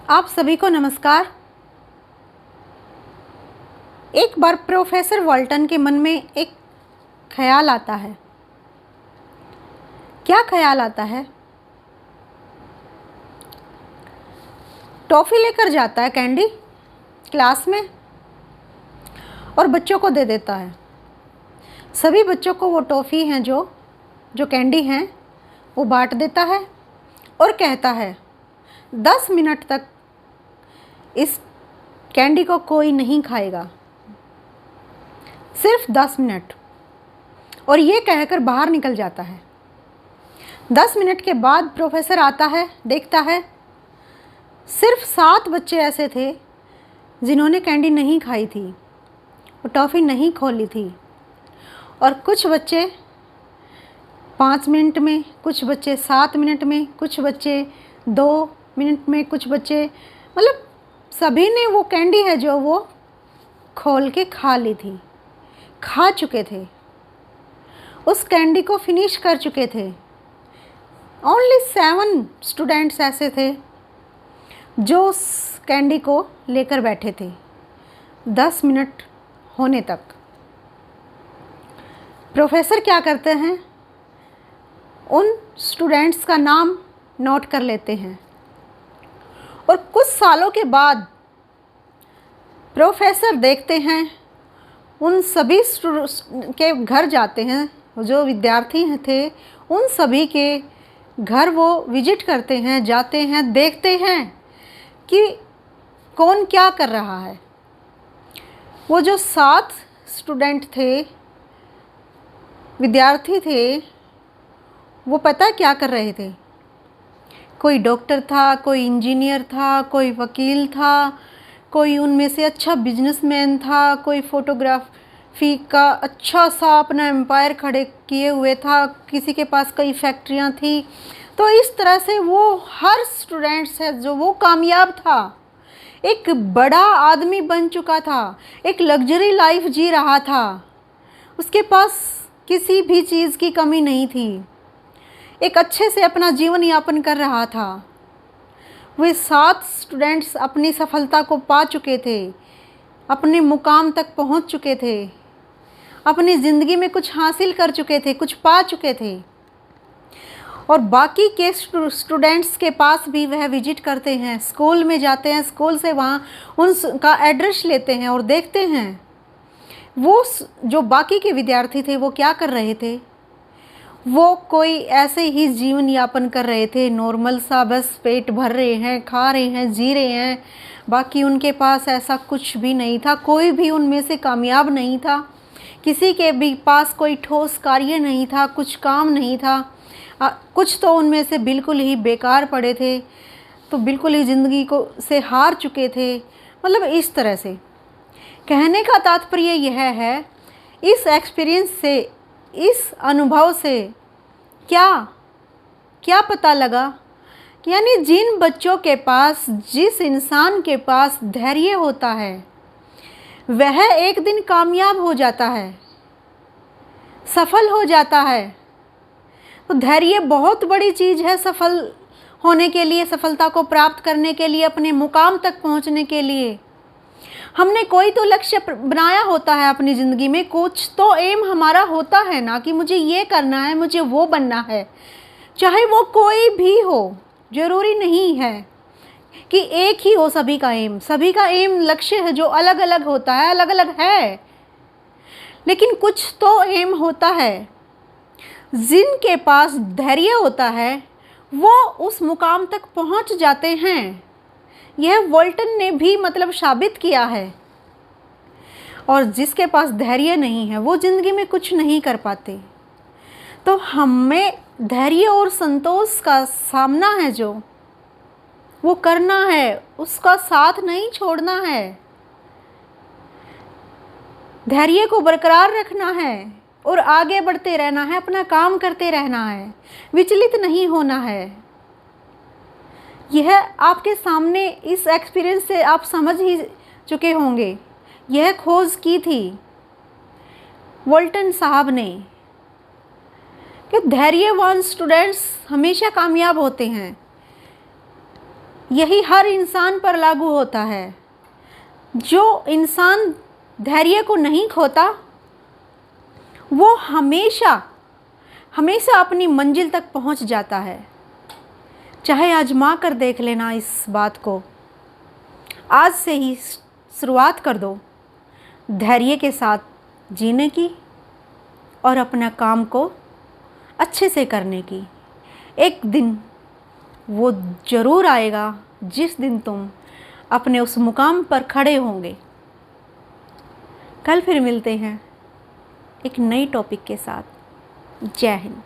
आप सभी को नमस्कार। एक बार प्रोफेसर वॉल्टन के मन में एक ख्याल आता है। क्या ख्याल आता है? टॉफ़ी लेकर जाता है कैंडी क्लास में और बच्चों को दे देता है। सभी बच्चों को वो टॉफ़ी हैं जो कैंडी हैं वो बांट देता है और कहता है 10 मिनट तक इस कैंडी को कोई नहीं खाएगा, सिर्फ 10 मिनट। और ये कहकर बाहर निकल जाता है। 10 मिनट के बाद प्रोफेसर आता है, देखता है सिर्फ 7 बच्चे ऐसे थे जिन्होंने कैंडी नहीं खाई थी, वो टॉफ़ी नहीं खोली थी। और कुछ बच्चे 5 मिनट में, कुछ बच्चे 7 मिनट में, कुछ बच्चे 2 मिनट में, कुछ बच्चे मतलब सभी ने वो कैंडी है जो वो खोल के खा ली थी, खा चुके थे, उस कैंडी को फिनिश कर चुके थे। ओनली 7 स्टूडेंट्स ऐसे थे जो उस कैंडी को लेकर बैठे थे 10 मिनट होने तक। प्रोफेसर क्या करते हैं, उन स्टूडेंट्स का नाम नोट कर लेते हैं और कुछ सालों के बाद प्रोफेसर देखते हैं उन सभी के घर जाते हैं, जो विद्यार्थी थे उन सभी के घर वो विजिट करते हैं, जाते हैं, देखते हैं कि कौन क्या कर रहा है। वो जो 7 स्टूडेंट थे, विद्यार्थी थे, वो पता क्या कर रहे थे? कोई डॉक्टर था, कोई इंजीनियर था, कोई वकील था, कोई उनमें से अच्छा बिजनेसमैन था, कोई फोटोग्राफी का अच्छा सा अपना एम्पायर खड़े किए हुए था, किसी के पास कई फैक्ट्रियां थी। तो इस तरह से वो हर स्टूडेंट्स है जो वो कामयाब था, एक बड़ा आदमी बन चुका था, एक लग्जरी लाइफ जी रहा था, उसके पास किसी भी चीज़ की कमी नहीं थी, एक अच्छे से अपना जीवन यापन कर रहा था। वे 7 स्टूडेंट्स अपनी सफलता को पा चुके थे, अपने मुकाम तक पहुंच चुके थे, अपनी ज़िंदगी में कुछ हासिल कर चुके थे, कुछ पा चुके थे। और बाकी के स्टूडेंट्स के पास भी वह विजिट करते हैं, स्कूल में जाते हैं, स्कूल से वहाँ उनका एड्रेस लेते हैं और देखते हैं वो जो बाकी के विद्यार्थी थे वो क्या कर रहे थे। वो कोई ऐसे ही जीवन यापन कर रहे थे, नॉर्मल सा, बस पेट भर रहे हैं, खा रहे हैं, जी रहे हैं। बाकी उनके पास ऐसा कुछ भी नहीं था, कोई भी उनमें से कामयाब नहीं था, किसी के भी पास कोई ठोस कार्य नहीं था, कुछ काम नहीं था। कुछ तो उनमें से बिल्कुल ही बेकार पड़े थे, तो बिल्कुल ही ज़िंदगी को से हार चुके थे। मतलब इस तरह से कहने का तात्पर्य यह है, इस एक्सपीरियंस से, इस अनुभव से क्या क्या पता लगा, यानी जिन बच्चों के पास, जिस इंसान के पास धैर्य होता है वह एक दिन कामयाब हो जाता है, सफल हो जाता है। तो धैर्य बहुत बड़ी चीज़ है सफल होने के लिए, सफलता को प्राप्त करने के लिए, अपने मुकाम तक पहुंचने के लिए। हमने कोई तो लक्ष्य बनाया होता है अपनी ज़िंदगी में, कुछ तो एम हमारा होता है ना, कि मुझे ये करना है, मुझे वो बनना है, चाहे वो कोई भी हो, ज़रूरी नहीं है कि एक ही हो सभी का एम। सभी का एम लक्ष्य है जो अलग अलग होता है, अलग अलग है, लेकिन कुछ तो एम होता है। जिनके पास धैर्य होता है वो उस मुकाम तक पहुंच जाते हैं। यह वॉल्टन ने भी मतलब साबित किया है। और जिसके पास धैर्य नहीं है वो ज़िंदगी में कुछ नहीं कर पाते। तो हमें धैर्य और संतोष का सामना है जो वो करना है, उसका साथ नहीं छोड़ना है, धैर्य को बरकरार रखना है और आगे बढ़ते रहना है, अपना काम करते रहना है, विचलित नहीं होना है। यह आपके सामने इस एक्सपीरियंस से आप समझ ही चुके होंगे। यह खोज की थी वॉल्टन साहब ने कि धैर्यवान स्टूडेंट्स हमेशा कामयाब होते हैं। यही हर इंसान पर लागू होता है। जो इंसान धैर्य को नहीं खोता वो हमेशा हमेशा अपनी मंजिल तक पहुंच जाता है। चाहे आजमा कर देख लेना इस बात को, आज से ही शुरुआत कर दो धैर्य के साथ जीने की और अपना काम को अच्छे से करने की। एक दिन वो ज़रूर आएगा जिस दिन तुम अपने उस मुकाम पर खड़े होंगे। कल फिर मिलते हैं एक नई टॉपिक के साथ। जय हिंद।